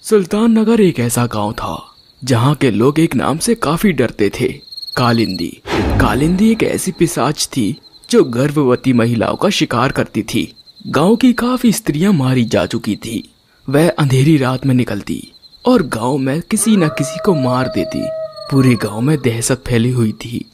सुल्तान नगर एक ऐसा गांव था जहां के लोग एक नाम से काफी डरते थे, कालिंदी। कालिंदी एक ऐसी पिशाच थी जो गर्भवती महिलाओं का शिकार करती थी। गांव की काफी स्त्रियां मारी जा चुकी थी। वह अंधेरी रात में निकलती और गांव में किसी न किसी को मार देती। पूरे गांव में दहशत फैली हुई थी।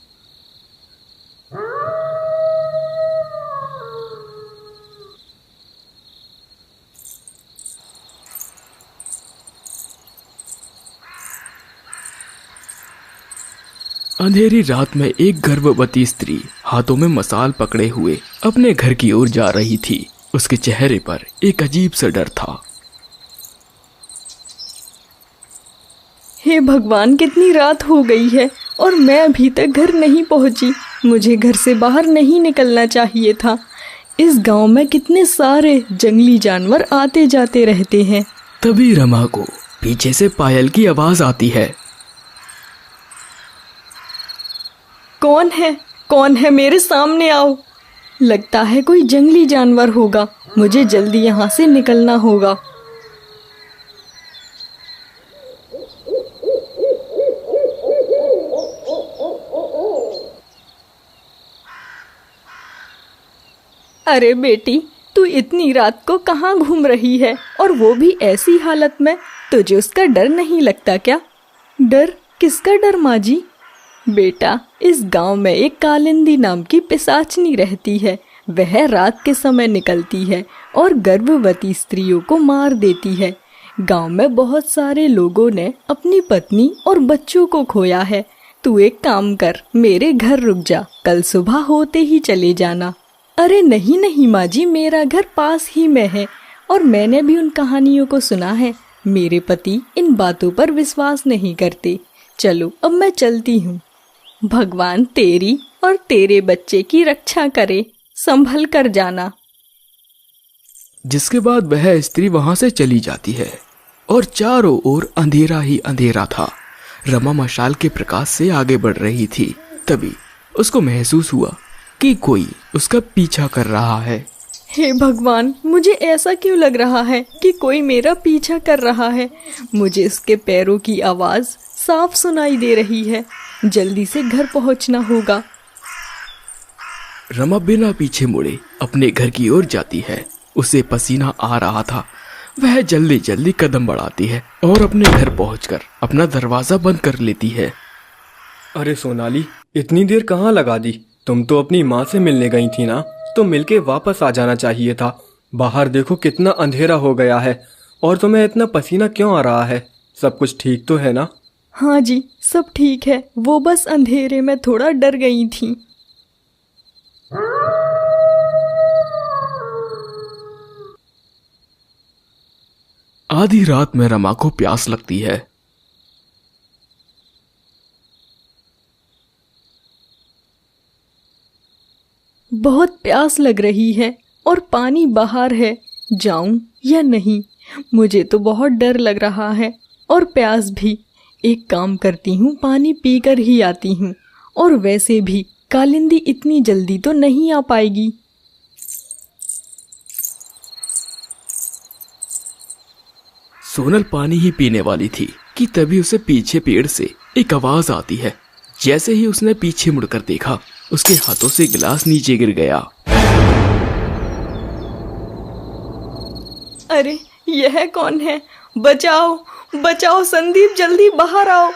अंधेरी रात में एक गर्भवती स्त्री हाथों में मसाल पकड़े हुए अपने घर की ओर जा रही थी। उसके चेहरे पर एक अजीब सा डर था। हे भगवान, कितनी रात हो गई है और मैं अभी तक घर नहीं पहुंची। मुझे घर से बाहर नहीं निकलना चाहिए था। इस गांव में कितने सारे जंगली जानवर आते जाते रहते हैं। तभी रमा को पीछे से पायल की आवाज आती है। कौन है मेरे सामने आओ। लगता है कोई जंगली जानवर होगा। मुझे जल्दी यहाँ से निकलना होगा। अरे बेटी, तू इतनी रात को कहाँ घूम रही है, और वो भी ऐसी हालत में? तुझे उसका डर नहीं लगता क्या? डर? किसका डर माँ जी? बेटा, इस गांव में एक कालिंदी नाम की पिशाचनी रहती है। वह रात के समय निकलती है और गर्भवती स्त्रियों को मार देती है। गांव में बहुत सारे लोगों ने अपनी पत्नी और बच्चों को खोया है। तू एक काम कर, मेरे घर रुक जा, कल सुबह होते ही चले जाना। अरे नहीं माँ जी, मेरा घर पास ही में है और मैंने भी उन कहानियों को सुना है। मेरे पति इन बातों पर विश्वास नहीं करते। चलो अब मैं चलती हूँ। भगवान तेरी और तेरे बच्चे की रक्षा करे। संभल कर जाना। जिसके बाद वह स्त्री वहां से चली जाती है और चारों ओर अंधेरा ही अंधेरा था। रमा मशाल के प्रकाश से आगे बढ़ रही थी। तभी उसको महसूस हुआ कि कोई उसका पीछा कर रहा है। हे भगवान, मुझे ऐसा क्यों लग रहा है कि कोई मेरा पीछा कर रहा है? मुझे इसके पैरों की आवाज साफ सुनाई दे रही है। जल्दी से घर पहुंचना होगा। रमा बिना पीछे मुड़े अपने घर की ओर जाती है। उसे पसीना आ रहा था। वह जल्दी जल्दी कदम बढ़ाती है और अपने घर पहुंचकर अपना दरवाजा बंद कर लेती है। अरे सोनाली, इतनी देर कहाँ लगा दी? तुम तो अपनी माँ से मिलने गई थी ना, तो मिलके वापस आ जाना चाहिए था। बाहर देखो कितना अंधेरा हो गया है और तुम्हें इतना पसीना क्यों आ रहा है? सब कुछ ठीक तो है ना? हाँ जी, सब ठीक है। वो बस अंधेरे में थोड़ा डर गई थी। आधी रात में रमा को प्यास लगती है। बहुत प्यास लग रही है और पानी बाहर है। जाऊं या नहीं? मुझे तो बहुत डर लग रहा है और प्यास भी। एक काम करती हूँ, पानी पीकर ही आती हूँ। और वैसे भी कालिंदी इतनी जल्दी तो नहीं आ पाएगी। सोनल पानी ही पीने वाली थी कि तभी उसे पीछे पेड़ से एक आवाज आती है। जैसे ही उसने पीछे मुड़कर देखा, उसके हाथों से गिलास नीचे गिर गया। अरे यह कौन है? बचाओ बचाओ संदीप, जल्दी बाहर आओ।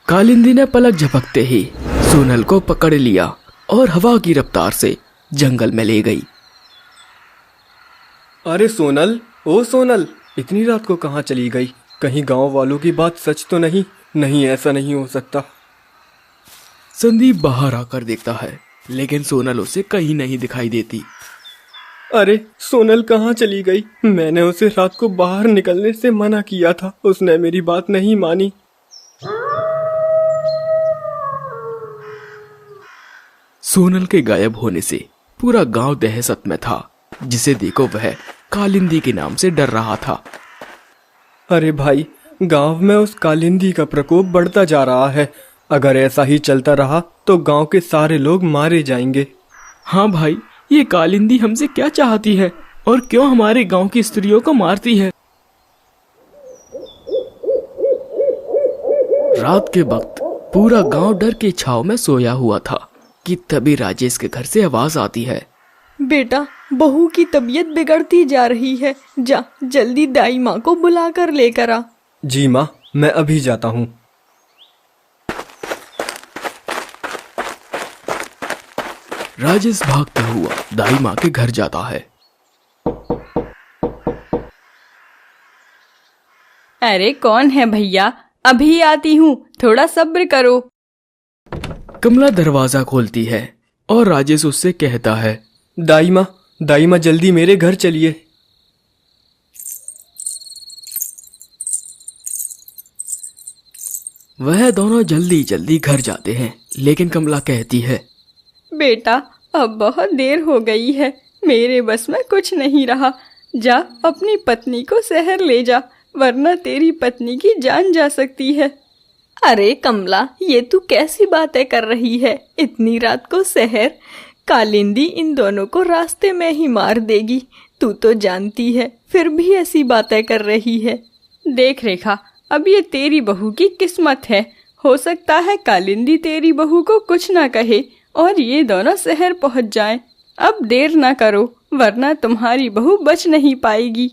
कालिंदी ने पलक झपकते ही सोनल को पकड़ लिया और हवा की रफ्तार से जंगल में ले गई। अरे सोनल, ओ सोनल, इतनी रात को कहाँ चली गई? कहीं गांव वालों की बात सच तो नहीं? नहीं, ऐसा नहीं हो सकता। संदीप बाहर आकर देखता है, लेकिन सोनल उसे कहीं नहीं दिखाई देती। अरे सोनल कहाँ चली गई? मैंने उसे रात को बाहर निकलने से मना किया था, उसने मेरी बात नहीं मानी। सोनल के गायब होने से पूरा गांव दहशत में था। जिसे देखो वह कालिंदी के नाम से डर रहा था। अरे भाई, गांव में उस कालिंदी का प्रकोप बढ़ता जा रहा है। अगर ऐसा ही चलता रहा तो गांव के सारे लोग मारे जाएंगे। हाँ भाई, ये कालिंदी हमसे क्या चाहती है और क्यों हमारे गांव की स्त्रियों को मारती है? रात के वक्त पूरा गांव डर की छाव में सोया हुआ था कि तभी राजेश के घर से आवाज आती है। बेटा, बहू की तबीयत बिगड़ती जा रही है, जा जल्दी दाई माँ को बुला कर लेकर आ। जी माँ, मैं अभी जाता हूँ। राजेश भागता हुआ दाई माँ के घर जाता है। अरे कौन है भैया, अभी आती हूँ, थोड़ा सब्र करो। कमला दरवाजा खोलती है और राजेश उससे कहता है, दाई माँ जल्दी मेरे घर चलिए। वह दोनों जल्दी जल्दी घर जाते हैं, लेकिन कमला कहती है, बेटा अब बहुत देर हो गई है, मेरे बस में कुछ नहीं रहा, जा अपनी पत्नी को शहर ले जा, वरना तेरी पत्नी की जान जा सकती है। अरे कमला, ये तू कैसी बातें कर रही है, इतनी रात को शहर? कालिंदी इन दोनों को रास्ते में ही मार देगी, तू तो जानती है, फिर भी ऐसी बातें कर रही है। देख रेखा, अब ये तेरी बहू की किस्मत है, हो सकता है कालिंदी तेरी बहू को कुछ ना कहे और ये दोनों शहर पहुंच जाएं। अब देर ना करो, वरना तुम्हारी बहू बच नहीं पाएगी।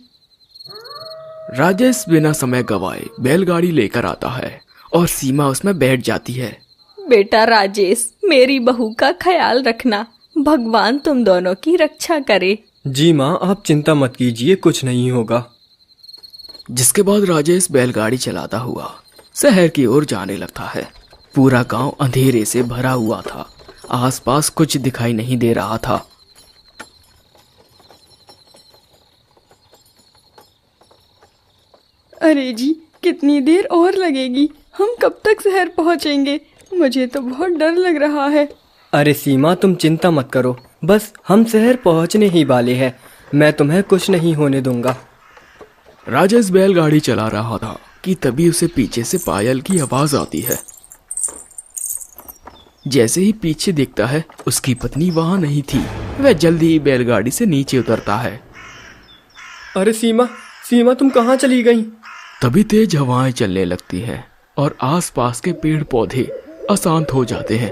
राजेश बिना समय गवाए बैलगाड़ी लेकर आता है और सीमा उसमें बैठ जाती है। बेटा राजेश, मेरी बहू का ख्याल रखना, भगवान तुम दोनों की रक्षा करे। जी माँ, आप चिंता मत कीजिए, कुछ नहीं होगा। जिसके बाद राजेश बैलगाड़ी चलाता हुआ शहर की ओर जाने लगता है। पूरा गांव अंधेरे से भरा हुआ था, आसपास कुछ दिखाई नहीं दे रहा था। अरे जी, कितनी देर और लगेगी, हम कब तक शहर पहुंचेंगे? मुझे तो बहुत डर लग रहा है। अरे सीमा, तुम चिंता मत करो, बस हम शहर पहुंचने ही वाले हैं, मैं तुम्हें कुछ नहीं होने दूंगा। राजेश बैलगाड़ी चला रहा था कि तभी उसे पीछे से पायल की आवाज आती है। जैसे ही पीछे देखता है, उसकी पत्नी वहां नहीं थी। वह जल्दी ही बैलगाड़ी से नीचे उतरता है। अरे सीमा तुम कहाँ चली गई? तभी तेज हवाएं चलने लगती हैं और आसपास के पेड़ पौधे अशांत हो जाते हैं,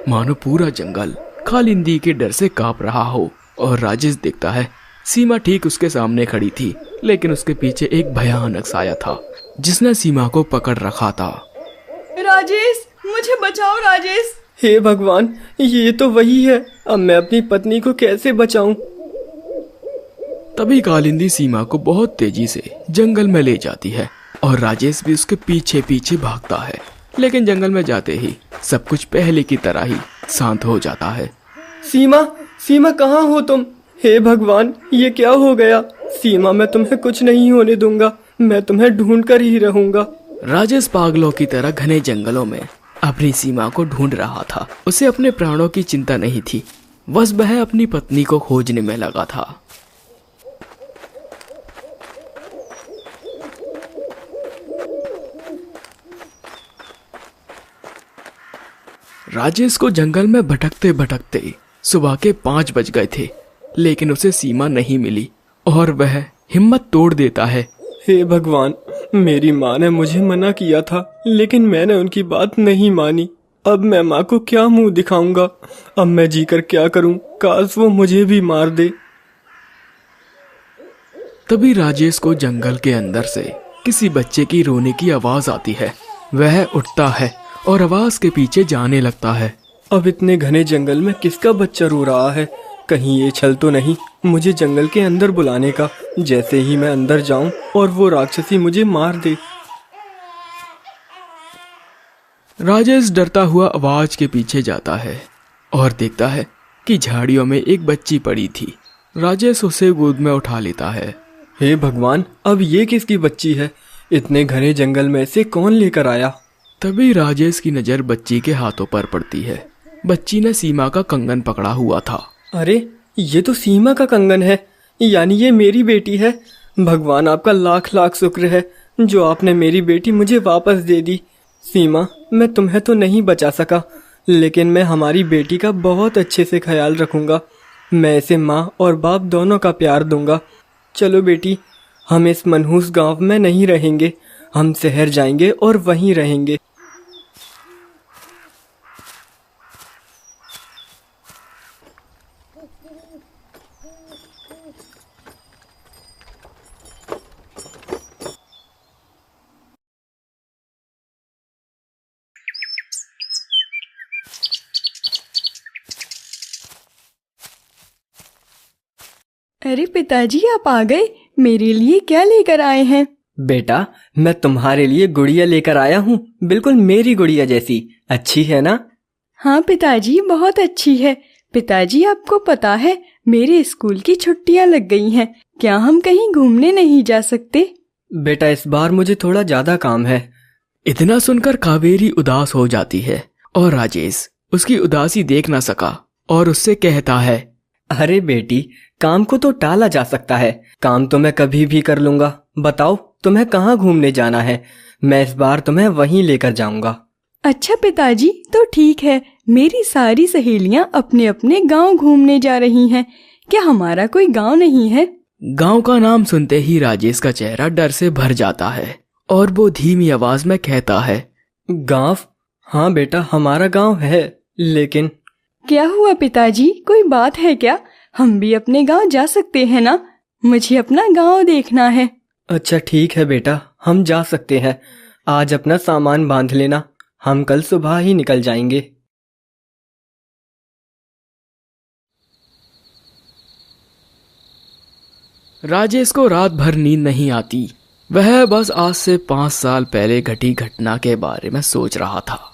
मानो पूरा जंगल कालिंदी के डर से कांप रहा हो। और राजेश देखता है, सीमा ठीक उसके सामने खड़ी थी, लेकिन उसके पीछे एक भयानक साया था जिसने सीमा को पकड़ रखा था। राजेश, मुझे बचाओ राजेश। हे भगवान, ये तो वही है, अब मैं अपनी पत्नी को कैसे बचाऊं? तभी कालिंदी सीमा को बहुत तेजी से जंगल में ले जाती है और राजेश भी उसके पीछे पीछे भागता है। लेकिन जंगल में जाते ही सब कुछ पहले की तरह ही शांत हो जाता है। सीमा कहाँ हो तुम? हे भगवान, ये क्या हो गया? सीमा, मैं तुम्हें कुछ नहीं होने दूंगा, मैं तुम्हें ढूंढ कर ही रहूंगा। राजेश पागलों की तरह घने जंगलों में अपनी सीमा को ढूंढ रहा था। उसे अपने प्राणों की चिंता नहीं थी, बस वह अपनी पत्नी को खोजने में लगा था। राजेश को जंगल में भटकते भटकते सुबह के 5 बज गए थे, लेकिन उसे सीमा नहीं मिली और वह हिम्मत तोड़ देता है। हे भगवान, मेरी माँ ने मुझे मना किया था, लेकिन मैंने उनकी बात नहीं मानी। अब मैं माँ को क्या मुंह दिखाऊंगा? अब मैं जीकर क्या करूं? काश वो मुझे भी मार दे। तभी राजेश को जंगल के अंदर से किसी बच्चे की रोने की आवाज आती है। वह उठता है और आवाज के पीछे जाने लगता है। अब इतने घने जंगल में किसका बच्चा रो रहा है? कहीं ये छल तो नहीं मुझे जंगल के अंदर बुलाने का? जैसे ही मैं अंदर जाऊं और वो राक्षसी मुझे मार दे। राजेश डरता हुआ आवाज के पीछे जाता है और देखता है कि झाड़ियों में एक बच्ची पड़ी थी। राजेश उसे गोद में उठा लेता है। हे भगवान, अब ये किसकी बच्ची है? इतने घने जंगल में से कौन लेकर आया? तभी राजेश की नजर बच्ची के हाथों पर पड़ती है। बच्ची ने सीमा का कंगन पकड़ा हुआ था। अरे, ये तो सीमा का कंगन है, यानी ये मेरी बेटी है। भगवान, आपका लाख लाख शुक्र है जो आपने मेरी बेटी मुझे वापस दे दी। सीमा, मैं तुम्हें तो नहीं बचा सका, लेकिन मैं हमारी बेटी का बहुत अच्छे से ख्याल रखूंगा। मैं इसे माँ और बाप दोनों का प्यार दूंगा। चलो बेटी, हम इस मनहूस गांव में नहीं रहेंगे, हम शहर जाएंगे और वहीं रहेंगे। अरे पिताजी, आप आ गए। मेरे लिए क्या लेकर आए हैं? बेटा, मैं तुम्हारे लिए गुड़िया लेकर आया हूँ, बिल्कुल मेरी गुड़िया जैसी। अच्छी है ना? हाँ पिताजी, बहुत अच्छी है। पिताजी, आपको पता है मेरे स्कूल की छुट्टियां लग गई हैं। क्या हम कहीं घूमने नहीं जा सकते? बेटा, इस बार मुझे थोड़ा ज्यादा काम है। इतना सुनकर कावेरी उदास हो जाती है और राजेश उसकी उदासी देख ना सका और उससे कहता है, अरे बेटी, काम को तो टाला जा सकता है, काम तो मैं कभी भी कर लूंगा। बताओ तुम्हें कहाँ घूमने जाना है, मैं इस बार तुम्हें वहीं लेकर जाऊंगा। अच्छा पिताजी, तो ठीक है। मेरी सारी सहेलियां अपने अपने गांव घूमने जा रही हैं। क्या हमारा कोई गांव नहीं है? गांव का नाम सुनते ही राजेश का चेहरा डर से भर जाता है और वो धीमी आवाज में कहता है, गांव? हाँ बेटा, हमारा गांव है, लेकिन क्या हुआ पिताजी, कोई बात है क्या? हम भी अपने गांव जा सकते हैं ना? मुझे अपना गांव देखना है। अच्छा ठीक है बेटा, हम जा सकते हैं। आज अपना सामान बांध लेना, हम कल सुबह ही निकल जाएंगे। राजेश को रात भर नींद नहीं आती। वह बस आज से 5 साल पहले घटी घटना के बारे में सोच रहा था।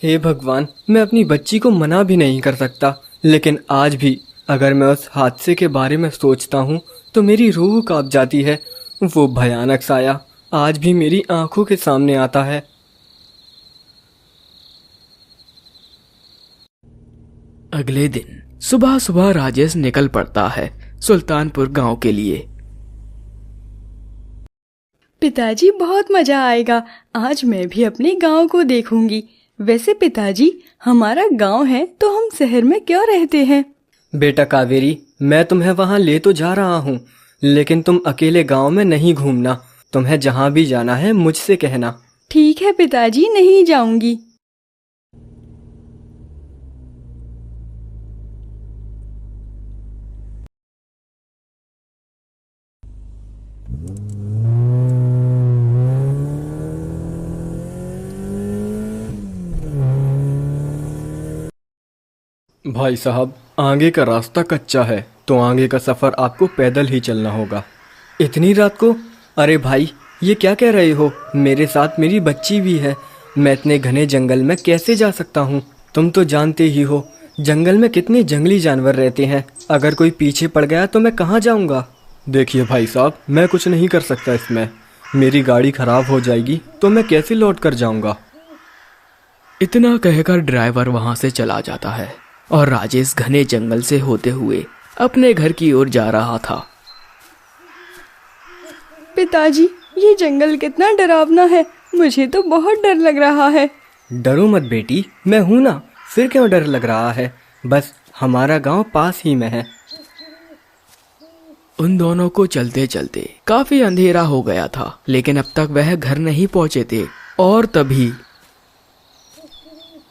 हे भगवान, मैं अपनी बच्ची को मना भी नहीं कर सकता, लेकिन आज भी अगर मैं उस हादसे के बारे में सोचता हूँ तो मेरी रूह कांप जाती है। वो भयानक साया आज भी मेरी आंखों के सामने आता है। अगले दिन सुबह सुबह राजेश निकल पड़ता है सुल्तानपुर गांव के लिए। पिताजी, बहुत मजा आएगा। आज मैं भी अपने गांव को देखूंगी। वैसे पिताजी, हमारा गांव है तो हम शहर में क्यों रहते हैं? बेटा कावेरी, मैं तुम्हें वहाँ ले तो जा रहा हूँ, लेकिन तुम अकेले गांव में नहीं घूमना। तुम्हें जहाँ भी जाना है मुझसे कहना। ठीक है पिताजी, नहीं जाऊंगी। भाई साहब, आगे का रास्ता कच्चा है तो आगे का सफर आपको पैदल ही चलना होगा। इतनी रात को? अरे भाई, ये क्या कह रहे हो? मेरे साथ मेरी बच्ची भी है। मैं इतने घने जंगल में कैसे जा सकता हूँ? तुम तो जानते ही हो जंगल में कितने जंगली जानवर रहते हैं। अगर कोई पीछे पड़ गया तो मैं कहाँ जाऊँगा? देखिए भाई साहब, मैं कुछ नहीं कर सकता इसमें। मेरी गाड़ी खराब हो जाएगी तो मैं कैसे लौट कर जाऊँगा। इतना कहकर ड्राइवर वहां से चला जाता है और राजेश घने जंगल से होते हुए अपने घर की ओर जा रहा था। पिताजी, ये जंगल कितना डरावना है। मुझे तो बहुत डर लग रहा है। डरो मत बेटी, मैं हूं ना। फिर क्यों डर लग रहा है? बस हमारा गांव पास ही में है। उन दोनों को चलते चलते काफी अंधेरा हो गया था, लेकिन अब तक वह घर नहीं पहुंचे थे। और तभी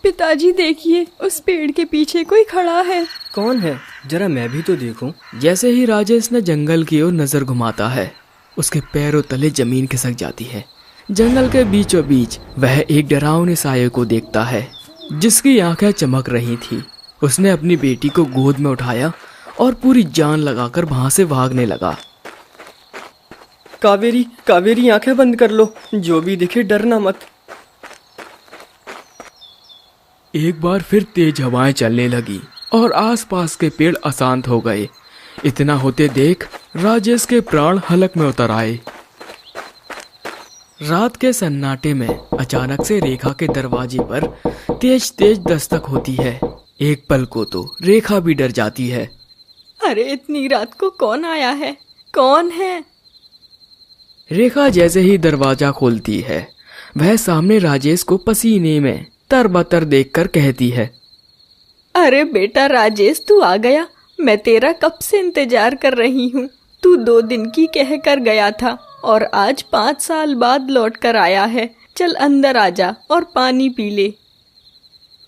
पिताजी देखिए, उस पेड़ के पीछे कोई खड़ा है। कौन है? जरा मैं भी तो देखूं। जैसे ही राजेश ने जंगल की ओर नजर घुमाता है, उसके पैरों तले जमीन खिसक जाती है। जंगल के बीचों बीच वह एक डरावने साये को देखता है जिसकी आंखें चमक रही थी। उसने अपनी बेटी को गोद में उठाया और पूरी जान लगाकर वहां से भागने लगा। कावेरी, कावेरी, आंखें बंद कर लो। जो भी दिखे डरना मत। एक बार फिर तेज हवाएं चलने लगी और आसपास के पेड़ अशांत हो गए। इतना होते देख राजेश के प्राण हलक में उतर आए। रात के सन्नाटे में अचानक से रेखा के दरवाजे पर तेज तेज दस्तक होती है। एक पल को तो रेखा भी डर जाती है। अरे इतनी रात को कौन आया है? कौन है? रेखा जैसे ही दरवाजा खोलती है, वह सामने राजेश को पसीने में तरबतर देखकर कहती है, अरे बेटा राजेश, तू आ गया। मैं तेरा कब से इंतजार कर रही हूँ। तू 2 दिन की कह कर गया था और आज 5 साल बाद लौट कर आया है। चल अंदर आ जा और पानी पी ले।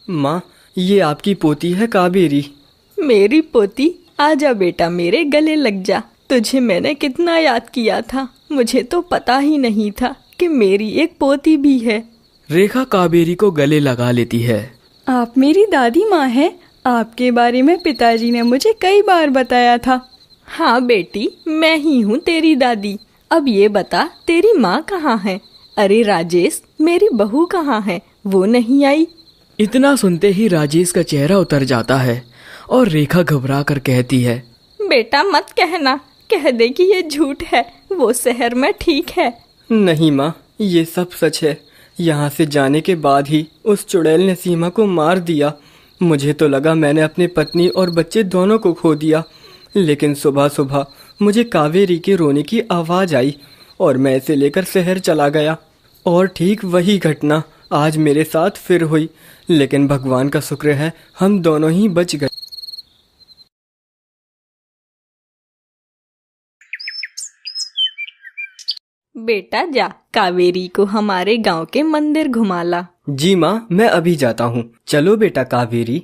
माँ, ये आपकी पोती है कावेरी। मेरी पोती? आजा बेटा, मेरे गले लग जा। तुझे मैंने कितना याद किया था। मुझे तो पता ही नहीं था कि मेरी एक पोती भी है। रेखा कावेरी को गले लगा लेती है। आप मेरी दादी माँ हैं। आपके बारे में पिताजी ने मुझे कई बार बताया था। हाँ बेटी, मैं ही हूँ तेरी दादी। अब ये बता, तेरी माँ कहाँ है? अरे राजेश, मेरी बहू कहाँ है? वो नहीं आई। इतना सुनते ही राजेश का चेहरा उतर जाता है और रेखा घबरा कर कहती है, बेटा मत कहना, कह दे कि ये झूठ है, वो शहर में ठीक है। नहीं माँ, ये सब सच है। यहाँ से जाने के बाद ही उस चुड़ैल ने सीमा को मार दिया। मुझे तो लगा मैंने अपनी पत्नी और बच्चे दोनों को खो दिया, लेकिन सुबह सुबह मुझे कावेरी के रोने की आवाज़ आई और मैं इसे लेकर शहर चला गया। और ठीक वही घटना आज मेरे साथ फिर हुई, लेकिन भगवान का शुक्र है हम दोनों ही बच गए। बेटा जा, कावेरी को हमारे गांव के मंदिर घुमा ला। जी माँ, मैं अभी जाता हूँ। चलो बेटा कावेरी।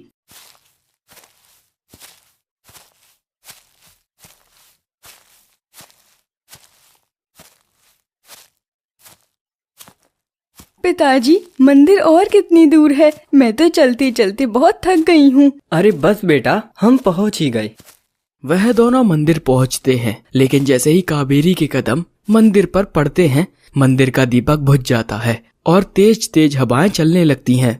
पिताजी, मंदिर और कितनी दूर है? मैं तो चलते चलते बहुत थक गई हूँ। अरे बस बेटा, हम पहुँच ही गए। वह दोनों मंदिर पहुंचते हैं, लेकिन जैसे ही कावेरी के कदम मंदिर पर पड़ते हैं, मंदिर का दीपक बुझ जाता है और तेज तेज हवाएं चलने लगती हैं।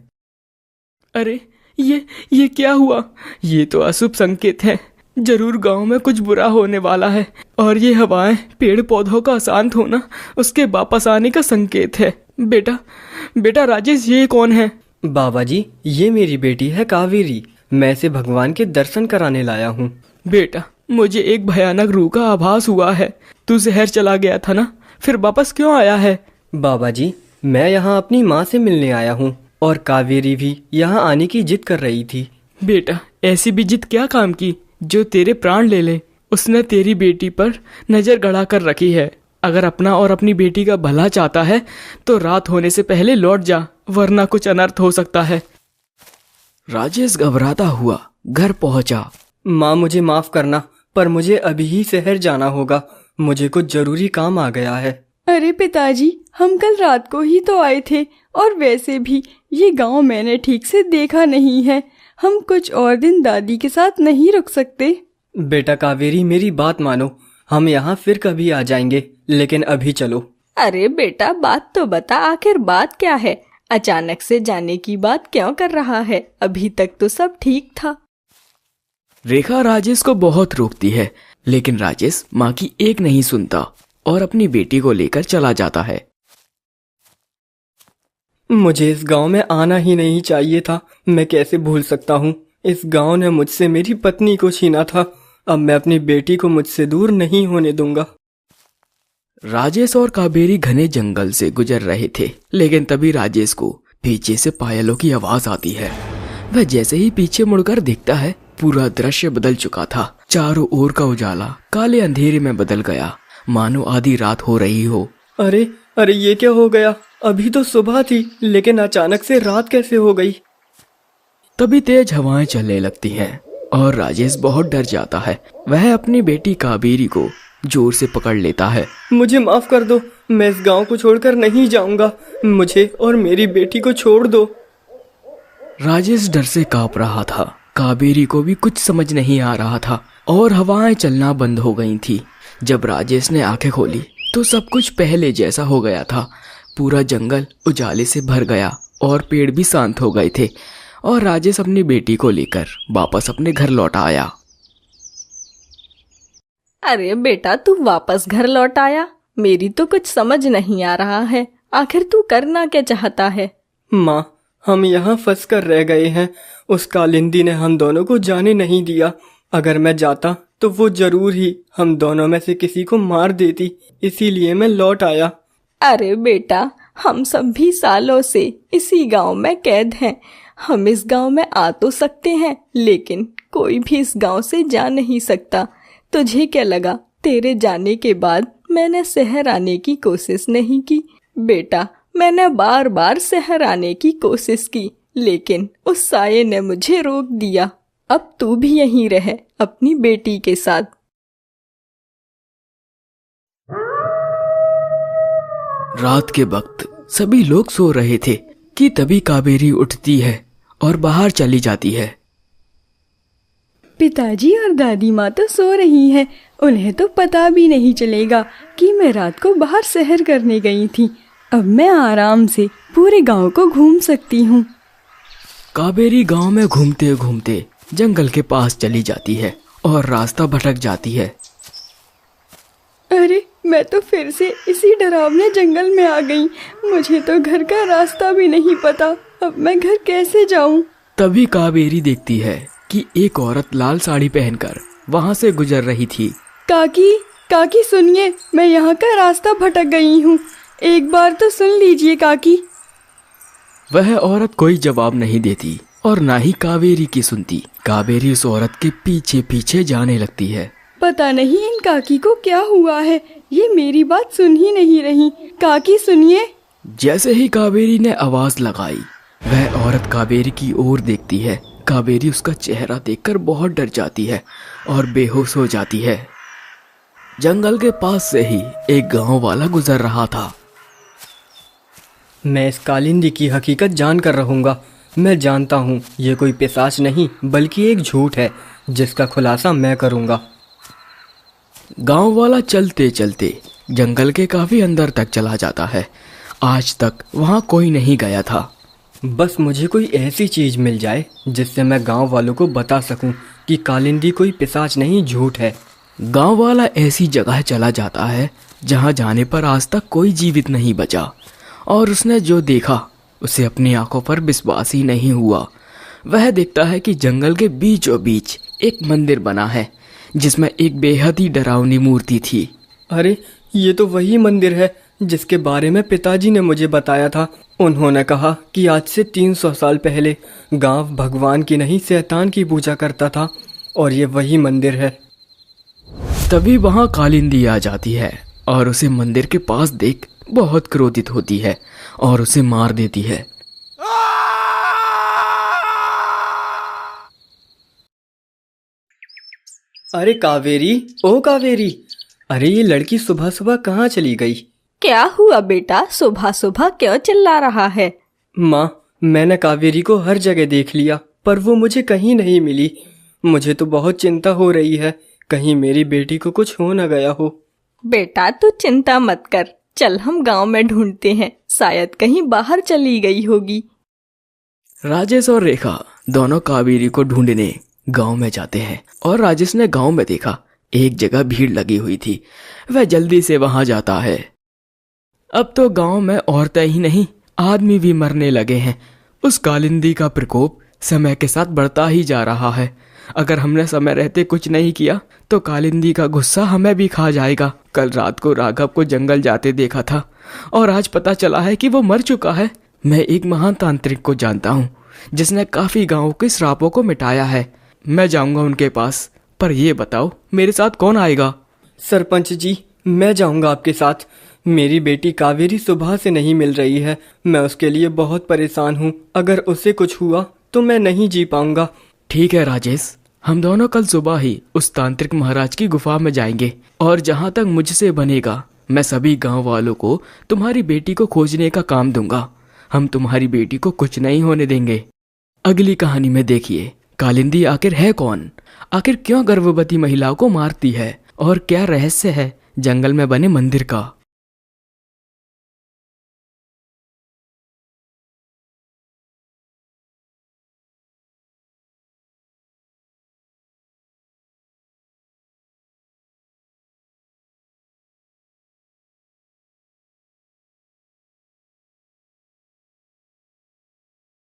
अरे ये क्या हुआ? ये तो अशुभ संकेत है। जरूर गांव में कुछ बुरा होने वाला है और ये हवाएं पेड़ पौधों का शांत होना उसके वापस आने का संकेत है। बेटा राजेश, ये कौन है? बाबा जी, ये मेरी बेटी है कावेरी। मैं इसे भगवान के दर्शन कराने लाया हूँ। बेटा, मुझे एक भयानक रूह का आभास हुआ है। तू शहर चला गया था ना, फिर वापस क्यों आया है? बाबा जी, मैं यहाँ अपनी माँ से मिलने आया हूँ और कावेरी भी यहाँ आने की जिद कर रही थी। बेटा, ऐसी भी जिद क्या काम की जो तेरे प्राण ले ले? उसने तेरी बेटी पर नजर गड़ा कर रखी है। अगर अपना और अपनी बेटी का भला चाहता है तो रात होने से पहले लौट जा, वरना कुछ अनर्थ हो सकता है। राजेश घबराता हुआ घर पहुंचा। माँ, मुझे माफ करना, पर मुझे अभी ही शहर जाना होगा। मुझे कुछ जरूरी काम आ गया है। अरे पिताजी, हम कल रात को ही तो आए थे और वैसे भी ये गांव मैंने ठीक से देखा नहीं है। हम कुछ और दिन दादी के साथ नहीं रुक सकते? बेटा कावेरी, मेरी बात मानो, हम यहाँ फिर कभी आ जाएंगे, लेकिन अभी चलो। अरे बेटा, बात तो बता, आखिर बात क्या है? अचानक से जाने की बात क्यों कर रहा है? अभी तक तो सब ठीक था। रेखा राजेश को बहुत रोकती है, लेकिन राजेश माँ की एक नहीं सुनता और अपनी बेटी को लेकर चला जाता है। मुझे इस गांव में आना ही नहीं चाहिए था। मैं कैसे भूल सकता हूँ? इस गांव ने मुझसे मेरी पत्नी को छीना था। अब मैं अपनी बेटी को मुझसे दूर नहीं होने दूंगा। राजेश और कावेरी घने जंगल से गुजर रहे थे, लेकिन तभी राजेश को पीछे से पायलों की आवाज आती है। वह जैसे ही पीछे मुड़कर देखता है, पूरा दृश्य बदल चुका था। चारों ओर का उजाला काले अंधेरे में बदल गया, मानो आधी रात हो रही हो। अरे अरे, ये क्या हो गया? अभी तो सुबह थी, लेकिन अचानक से रात कैसे हो गई? तभी तेज हवाएं चलने लगती हैं और राजेश बहुत डर जाता है। वह अपनी बेटी कावेरी को जोर से पकड़ लेता है। मुझे माफ कर दो, मैं इस गांव को छोड़कर नहीं जाऊंगा। मुझे और मेरी बेटी को छोड़ दो। राजेश डर से कांप रहा था। कावेरी को भी कुछ समझ नहीं आ रहा था और हवाएं चलना बंद हो गई थी। जब राजेश ने आंखें खोली तो सब कुछ पहले जैसा हो गया था। पूरा जंगल उजाले से भर गया और पेड़ भी शांत हो गए थे और राजेश अपनी बेटी को लेकर वापस अपने घर लौट आया। अरे बेटा, तू वापस घर लौट आया? मेरी तो कुछ समझ नहीं आ रहा है। आखिर तू करना क्या चाहता है? माँ, हम यहाँ फंस कर रह गए हैं। उस कालिंदी ने हम दोनों को जाने नहीं दिया। अगर मैं जाता तो वो जरूर ही हम दोनों में से किसी को मार देती, इसीलिए मैं लौट आया। अरे बेटा, हम सब भी सालों से इसी गांव में कैद हैं। हम इस गांव में आ तो सकते हैं, लेकिन कोई भी इस गांव से जा नहीं सकता। तुझे क्या लगा तेरे जाने के बाद मैंने शहर आने की कोशिश नहीं की? बेटा, मैंने बार बार शहर आने की कोशिश की, लेकिन उस साये ने मुझे रोक दिया। अब तू भी यहीं रह अपनी बेटी के साथ। रात के वक्त सभी लोग सो रहे थे कि तभी कावेरी उठती है और बाहर चली जाती है। पिताजी और दादी माँ तो सो रही हैं। उन्हें तो पता भी नहीं चलेगा कि मैं रात को बाहर सैर करने गई थी। अब मैं आराम से पूरे गांव को घूम सकती हूँ। कावेरी गांव में घूमते घूमते जंगल के पास चली जाती है और रास्ता भटक जाती है। अरे मैं तो फिर से इसी डरावने जंगल में आ गई। मुझे तो घर का रास्ता भी नहीं पता। अब मैं घर कैसे जाऊं? तभी कावेरी देखती है कि एक औरत लाल साड़ी पहनकर वहां से गुजर रही थी। काकी, काकी सुनिए, मैं यहाँ का रास्ता भटक गई हूँ। एक बार तो सुन लीजिए काकी। वह औरत कोई जवाब नहीं देती और ना ही कावेरी की सुनती। कावेरी उस औरत के पीछे पीछे जाने लगती है। पता नहीं इन काकी को क्या हुआ है, ये मेरी बात सुन ही नहीं रही। काकी सुनिए। जैसे ही कावेरी ने आवाज लगाई, वह औरत कावेरी की ओर देखती है। कावेरी उसका चेहरा देखकर बहुत डर जाती है और बेहोश हो जाती है। जंगल के पास से ही एक गांव वाला गुजर रहा था। मैं इस कालिंदी की हकीकत जान कर रहूंगा। मैं जानता हूँ ये कोई पिशाच नहीं बल्कि एक झूठ है जिसका खुलासा मैं करूंगा। गांव वाला चलते चलते जंगल के काफी अंदर तक चला जाता है। आज तक वहां कोई नहीं गया था। बस मुझे कोई ऐसी चीज मिल जाए जिससे मैं गांव वालों को बता सकूं कि कालिंदी कोई पिशाच नहीं, झूठ है। गांव वाला ऐसी जगह चला जाता है जहां जाने पर आज तक कोई जीवित नहीं बचा, और उसने जो देखा उसे अपनी आंखों पर विश्वास ही नहीं हुआ। वह देखता है कि जंगल के बीचों बीच एक मंदिर बना है जिसमें एक बेहद ही डरावनी मूर्ति थी। अरे ये तो वही मंदिर है जिसके बारे में पिताजी ने मुझे बताया था। उन्होंने कहा कि आज से 300 साल पहले गांव भगवान की नहीं शैतान की पूजा करता था, और ये वही मंदिर है। तभी वहां कालिंदी आ जाती है और उसे मंदिर के पास देख बहुत क्रोधित होती है और उसे मार देती है। अरे कावेरी, ओ कावेरी, अरे ये लड़की सुबह सुबह कहाँ चली गई? क्या हुआ बेटा, सुबह सुबह क्यों चिल्ला रहा है? माँ, मैंने कावेरी को हर जगह देख लिया पर वो मुझे कहीं नहीं मिली। मुझे तो बहुत चिंता हो रही है, कहीं मेरी बेटी को कुछ हो न गया हो। बेटा तू चिंता मत कर, चल हम गांव में ढूंढते हैं, शायद कहीं बाहर चली गई होगी। राजेश और रेखा दोनों कावेरी को ढूंढने गांव में जाते हैं और राजेश ने गांव में देखा एक जगह भीड़ लगी हुई थी। वह जल्दी से वहां जाता है। अब तो गांव में औरतें ही नहीं, आदमी भी मरने लगे हैं। उस कालिंदी का प्रकोप समय के साथ बढ़ता ही जा रहा है। अगर हमने समय रहते कुछ नहीं किया तो कालिंदी का गुस्सा हमें भी खा जाएगा। कल रात को राघव को जंगल जाते देखा था और आज पता चला है कि वो मर चुका है। मैं एक महान तांत्रिक को जानता हूँ जिसने काफी गांवों के श्रापों को मिटाया है। मैं जाऊंगा उनके पास, पर ये बताओ मेरे साथ कौन आएगा? सरपंच जी, मैं जाऊंगा आपके साथ। मेरी बेटी कावेरी सुबह से नहीं मिल रही है, मैं उसके लिए बहुत परेशान हूँ। अगर उसे कुछ हुआ तो मैं नहीं जी पाऊंगा। ठीक है राजेश, हम दोनों कल सुबह ही उस तांत्रिक महाराज की गुफा में जाएंगे और जहाँ तक मुझसे बनेगा मैं सभी गांव वालों को तुम्हारी बेटी को खोजने का काम दूंगा। हम तुम्हारी बेटी को कुछ नहीं होने देंगे। अगली कहानी में देखिए कालिंदी आखिर है कौन, आखिर क्यों गर्भवती महिलाओं को मारती है और क्या रहस्य है जंगल में बने मंदिर का।